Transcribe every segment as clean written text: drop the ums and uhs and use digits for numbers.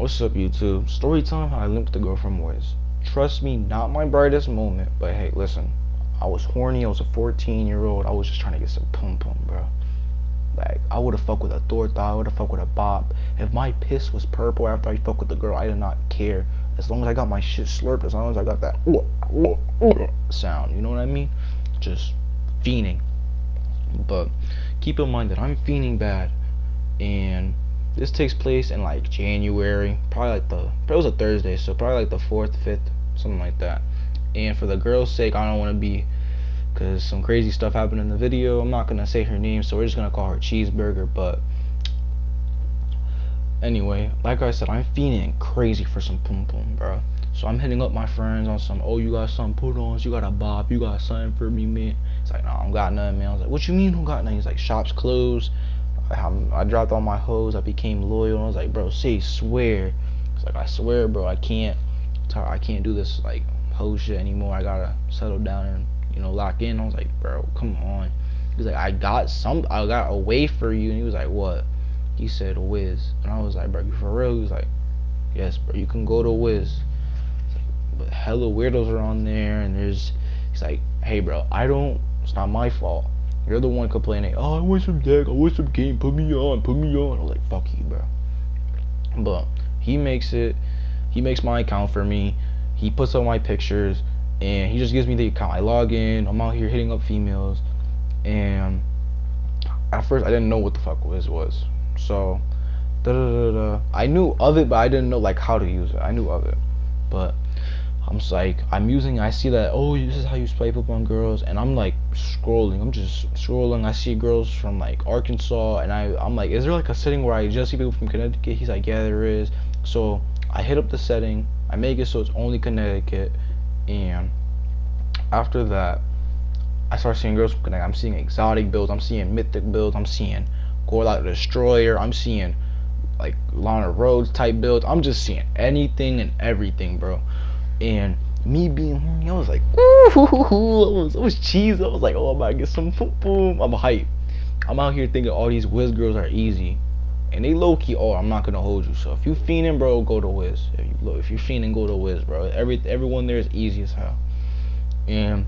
What's up, YouTube? Story time how I linked the girl from Wizz. Trust me, not my brightest moment, but hey, listen. I was horny, I was a 14-year-old, I was just trying to get some pum-pum, bro. Like, I would've fucked with a Thor I would've fucked with a bop. If my piss was purple after I fucked with the girl, I did not care. As long as I got my shit slurped, as long as I got that sound, you know what I mean? Just fiending. But keep in mind that I'm fiending bad, and this takes place in like January, it was a Thursday, so probably like the 4th, 5th, something like that. And for the girl's sake, I don't want to be, because some crazy stuff happened in the video. I'm not gonna say her name, so we're just gonna call her Cheeseburger. But anyway, like I said, I'm feeling crazy for some pum pum, bro. So I'm hitting up my friends on some, oh, you got something put on, you got a bop, you got something for me, man. It's like, nah, I don't got nothing, man. I was like, what you mean, don't got nothing? He's like, shops closed. I dropped all my hoes. I became loyal. I was like, bro, swear. It's like, I swear, bro, I can't do this like hoe shit anymore. I gotta settle down and lock in. I was like, bro, come on. He's like, I got a way for you. And he was like, what? He said Wizz. And I was like, bro, you for real? He was like, yes, bro, you can go to Wizz. But hella weirdos are on there, and he's like, hey, bro, it's not my fault. You're the one complaining, oh, I want some deck, I want some game, put me on. I was like, fuck you, bro. But he makes my account for me. He puts up my pictures, and he just gives me the account. I log in, I'm out here hitting up females, and at first I didn't know what the fuck Wizz was. So, I knew of it, but I didn't know like how to use it. I knew of it, but I see that, oh, this is how you swipe up on girls, and I'm like scrolling. I'm just scrolling. I see girls from like Arkansas, and I'm like, is there like a setting where I just see people from Connecticut? He's like, yeah, there is. So I hit up the setting. I make it so it's only Connecticut, and after that, I start seeing girls from Connecticut. I'm seeing exotic builds. I'm seeing mythic builds. I'm seeing Gorlock the Destroyer. I'm seeing like Lana Rhodes type builds. I'm just seeing anything and everything, bro. And me being horny, I was like, ooh, I was cheesy. I was like, oh, I'm about to get some boom. I'm hype. I'm out here thinking all these Wizz girls are easy, and they low key. Oh, I'm not gonna hold you. So if you fiending, bro, go to Wizz. If you're fiending, go to Wizz, bro. Everyone there is easy as hell. And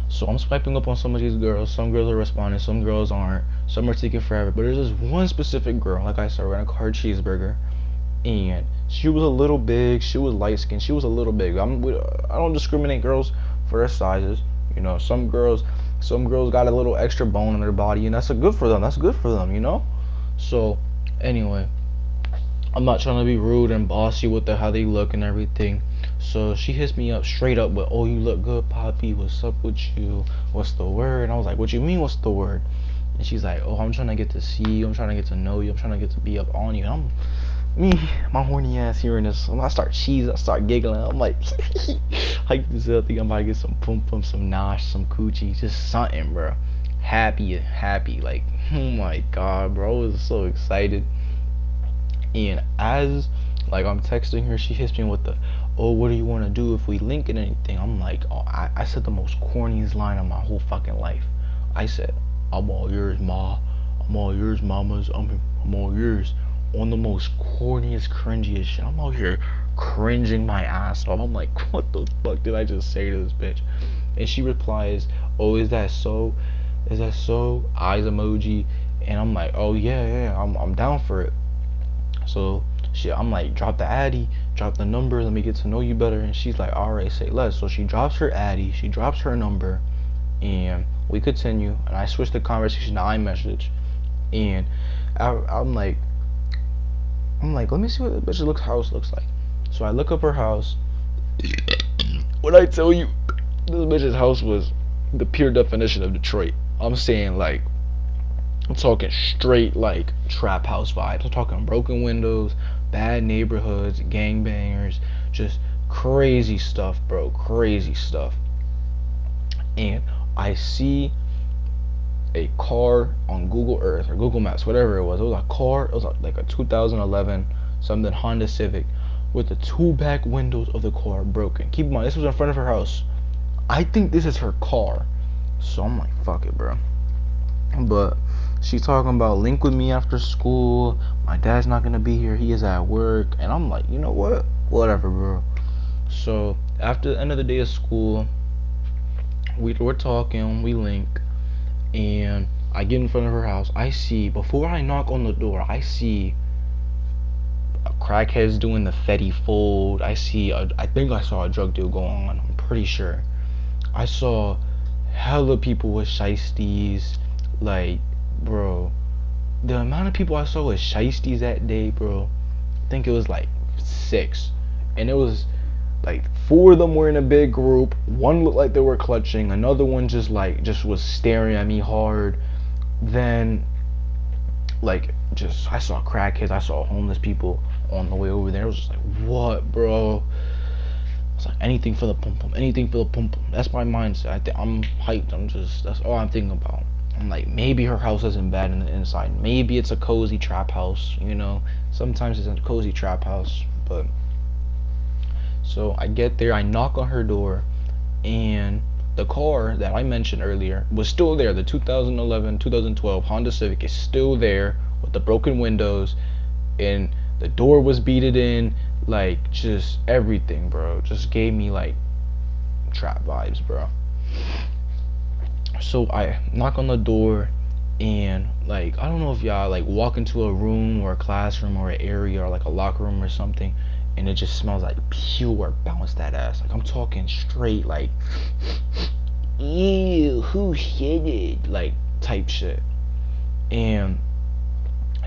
so I'm swiping up on some of these girls. Some girls are responding, some girls aren't. Some are taking forever. But there's this one specific girl, like I said, we're gonna call her Cheeseburger. And she was a little big, she was light skinned, she was a little big. I don't discriminate girls for their sizes. Some girls got a little extra bone in their body, and that's good for them, So anyway, I'm not trying to be rude and bossy with how they look and everything. So she hits me up straight up with, oh, you look good, Poppy, what's up with you, what's the word? And I was like, what you mean, what's the word? And she's like, oh, I'm trying to get to see you, I'm trying to get to know you, I'm trying to get to be up on you. And my horny ass hearing this, I start cheesing, I start giggling. I'm like, hype this up, think I'm about to get some pum pum, some nosh, some coochie, just something, bro. Happy, like, oh my god, bro, I was so excited. And as like I'm texting her, she hits me with the, oh, what do you want to do if we link and anything? I'm like, oh, I said the most corniest line of my whole fucking life. I said, I'm all yours, ma. I'm all yours, mamas. I'm all yours. On the most corniest, cringiest shit. I'm out here cringing my ass off. I'm like, what the fuck did I just say to this bitch? And she replies, oh, is that so? Eyes emoji. And I'm like, oh yeah, I'm down for it. So I'm like, drop the addy, drop the number, let me get to know you better. And she's like, alright, say less. So she drops her addy, she drops her number, and we continue. And I switch the conversation to iMessage, and I'm like, let me see what the bitch's house looks like. So I look up her house. When I tell you, this bitch's house was the pure definition of Detroit. I'm saying, like, I'm talking straight like trap house vibes. I'm talking broken windows, bad neighborhoods, gangbangers, just crazy stuff, bro. Crazy stuff. And I see a car on Google Earth or Google Maps, whatever it was. It was a car. It was like a 2011 something Honda Civic with the two back windows of the car broken. Keep in mind, this was in front of her house. I think this is her car. So I'm like, fuck it, bro. But she's talking about link with me after school, My dad's not gonna be here. He is at work. And I'm like, you know what? Whatever, bro. So after the end of the day of school, we're talking, we link, and I get in front of her house. I see, before I knock on the door, I see crackheads doing the Fetty fold. I think I saw a drug deal going on. I'm pretty sure. I saw hella people with shiesties. Like, bro, the amount of people I saw with shiesties that day, bro, I think it was like 6. And it was like 4 of them were in a big group. One looked like they were clutching. Another one just was staring at me hard. Then I saw crackheads. I saw homeless people on the way over there. It was just like, what, bro? It's like anything for the pum pum, anything for the pum pum. That's my mindset. I'm hyped. That's all I'm thinking about. I'm like, maybe her house isn't bad in the inside. Maybe it's a cozy trap house, you know. Sometimes it's a cozy trap house, but. So I get there, I knock on her door, and the car that I mentioned earlier was still there. The 2011, 2012 Honda Civic is still there with the broken windows, and the door was beaded in, like, just everything, bro. Just gave me like trap vibes, bro. So I knock on the door, and like, I don't know if y'all like walk into a room or a classroom or an area or like a locker room or something, and it just smells like pure bounce that ass. Like, I'm talking straight like, ew, who shit it, like, type shit. And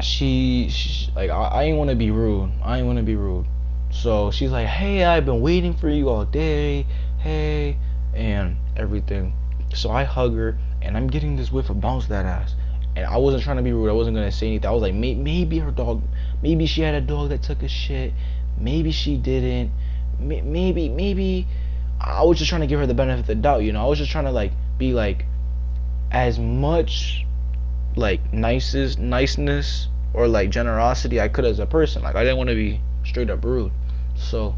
she like, I ain't want to be rude. So she's like, hey, I've been waiting for you all day, hey, and everything. So I hug her, and I'm getting this whiff of bounce that ass. And I wasn't trying to be rude. I wasn't gonna say anything. I was like, maybe her dog, maybe she had a dog that took a shit. Maybe she didn't. Maybe I was just trying to give her the benefit of the doubt, you know. I was just trying to like be like as much like niceness or like generosity I could as a person. Like, I didn't want to be straight up rude. So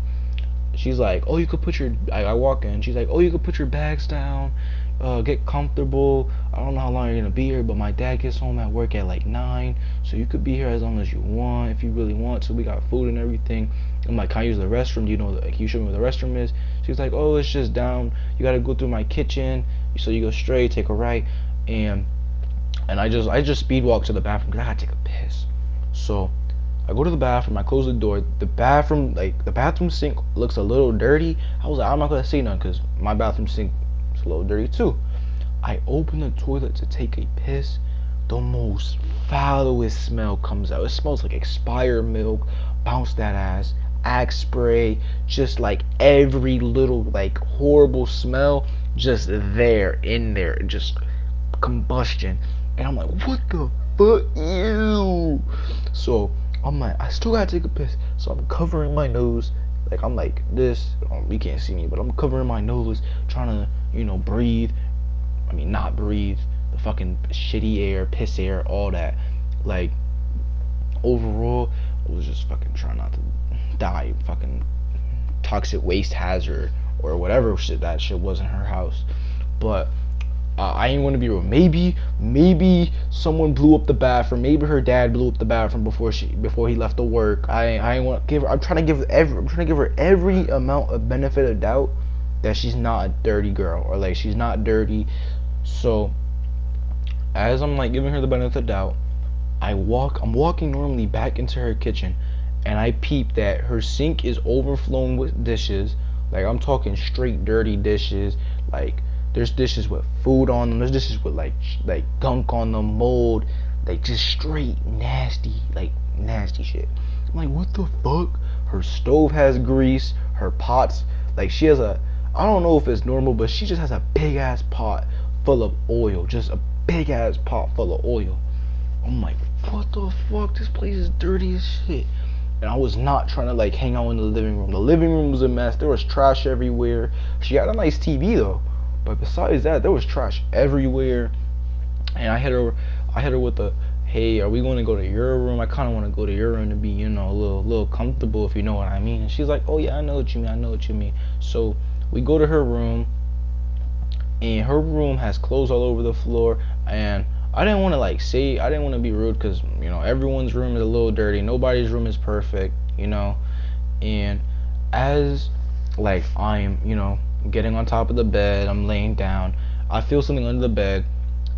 she's like, oh, you could put your, I walk in, she's like, oh, you could put your bags down, get comfortable. I don't know how long you're gonna be here, but my dad gets home at work at like 9, so you could be here as long as you want, if you really want. So we got food and everything. I'm like, can I use the restroom? Do you know, like, you show me where the restroom is? She's like, oh, it's just down, you gotta go through my kitchen. So you go straight, take a right, and I just speed walk to the bathroom because I gotta take a piss. So I go to the bathroom, I close the door. The bathroom sink looks a little dirty. I was like, I'm not gonna say nothing because my bathroom sink is a little dirty too. I open the toilet to take a piss. The most foulest smell comes out. It smells like expired milk, bounce that ass, Axe spray, just like every little like horrible smell just there, in there, just combustion. And I'm like, what the fuck? Ew. So I'm like, I still gotta take a piss. So I'm covering my nose. Like, I'm like this. You can't see me, but I'm covering my nose, trying to, you know, breathe. I mean, not breathe the fucking shitty air, piss air, all that. Like, overall, I was just fucking trying not to die. Fucking toxic waste hazard or whatever shit that shit was in her house. But I ain't want to be rude. Maybe someone blew up the bathroom. Maybe her dad blew up the bathroom before he left to work. I ain't want to give her. I'm trying to give her every amount of benefit of doubt that she's not a dirty girl, or like she's not dirty. So as I'm like giving her the benefit of doubt, I'm walking normally back into her kitchen, and I peep that her sink is overflowing with dishes. Like, I'm talking straight dirty dishes. Like, there's dishes with food on them. There's dishes with like gunk on them, mold, like just straight nasty, like nasty shit. I'm like, what the fuck? Her stove has grease. Her pots, like, she has a, I don't know if it's normal, but she just has a big ass pot full of oil. Just a big ass pot full of oil. I'm like, what the fuck? This place is dirty as shit. And I was not trying to like hang out in the living room. The living room was a mess. There was trash everywhere. She had a nice TV though, but besides that, there was trash everywhere. And I hit her with the, hey, are we going to go to your room? I kind of want to go to your room to be, you know, a little comfortable, if you know what I mean. And she's like, oh yeah, I know what you mean. So we go to her room, and her room has clothes all over the floor, and I didn't want to like say, I didn't want to be rude, because you know everyone's room is a little dirty, nobody's room is perfect, you know. And as like I'm, you know, getting on top of the bed, I'm laying down, I feel something under the bed,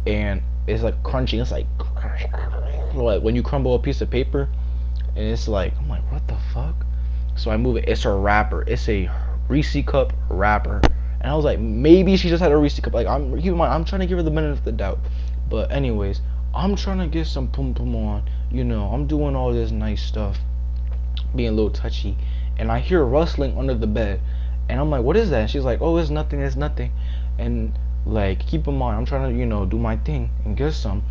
and it's like crunching. It's like when you crumble a piece of paper, and it's like, I'm like, what the fuck? So I move it. It's a wrapper. It's a Reese cup wrapper. And I was like, maybe she just had a Reese cup. Like, keep in mind, I'm trying to give her the benefit of the doubt. But anyways, I'm trying to get some pum pum on. You know, I'm doing all this nice stuff, being a little touchy, and I hear rustling under the bed, and I'm like, what is that? And she's like, oh, it's nothing, it's nothing. And like, keep in mind, I'm trying to, you know, do my thing and get some,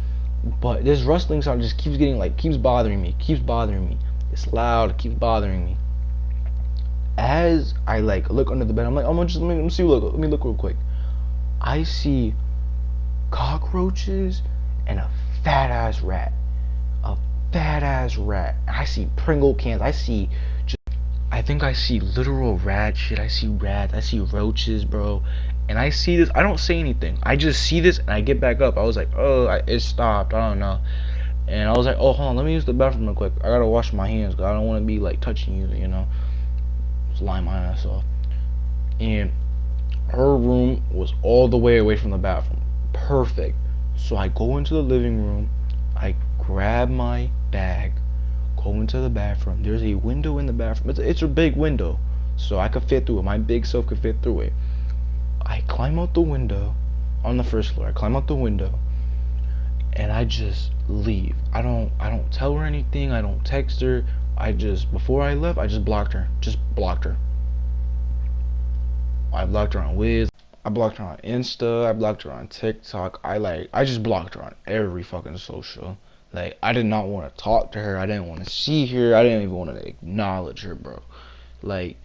but this rustling sound just keeps getting like, keeps bothering me, it's loud, it keeps bothering me. As I like look under the bed, I'm like, I'm gonna just let me look real quick. I see cockroaches and a fat ass rat, I see Pringle cans, I think I see literal rat shit. I see rats, I see roaches, bro. And I see this, I don't say anything, I just see this and I get back up. I was like, oh, it stopped, I don't know. And I was like, oh, hold on, let me use the bathroom real quick, I gotta wash my hands, cause I don't want to be like touching you, you know, just lying my ass off. And her room was all the way away from the bathroom, perfect. So I go into the living room, I grab my bag, go into the bathroom. There's a window in the bathroom. It's a big window, so I could fit through it. My big self could fit through it. I climb out the window on the first floor. I climb out the window, and I just leave. I don't tell her anything. I don't text her. Before I left, I just blocked her. I blocked her on Wizz. I blocked her on Insta. I blocked her on TikTok. I just blocked her on every fucking social. Like, I did not want to talk to her. I didn't want to see her. I didn't even want to acknowledge her, bro. Like,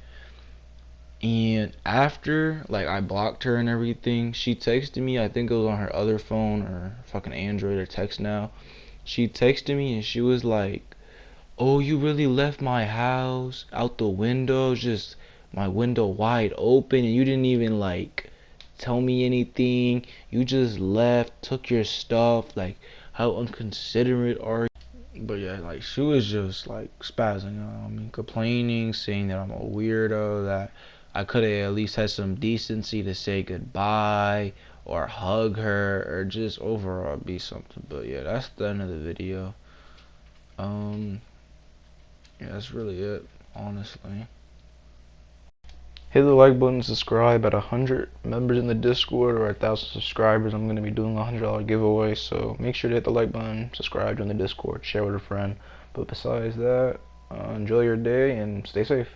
and after, like, I blocked her and everything, she texted me. I think it was on her other phone or fucking Android or text now. She texted me and she was like, oh, you really left my house out the window, just my window wide open, and you didn't even like tell me anything. You just left, took your stuff. Like, how inconsiderate are you? But yeah, like, she was just like spazzing on me, complaining, saying that I'm a weirdo, that I could have at least had some decency to say goodbye or hug her or just overall be something. But yeah, that's the end of the video. Yeah, that's really it, honestly. Hit the like button, subscribe. At 100 members in the Discord or 1,000 subscribers, I'm going to be doing a $100 giveaway. So make sure to hit the like button, subscribe, join the Discord, share with a friend. But besides that, enjoy your day and stay safe.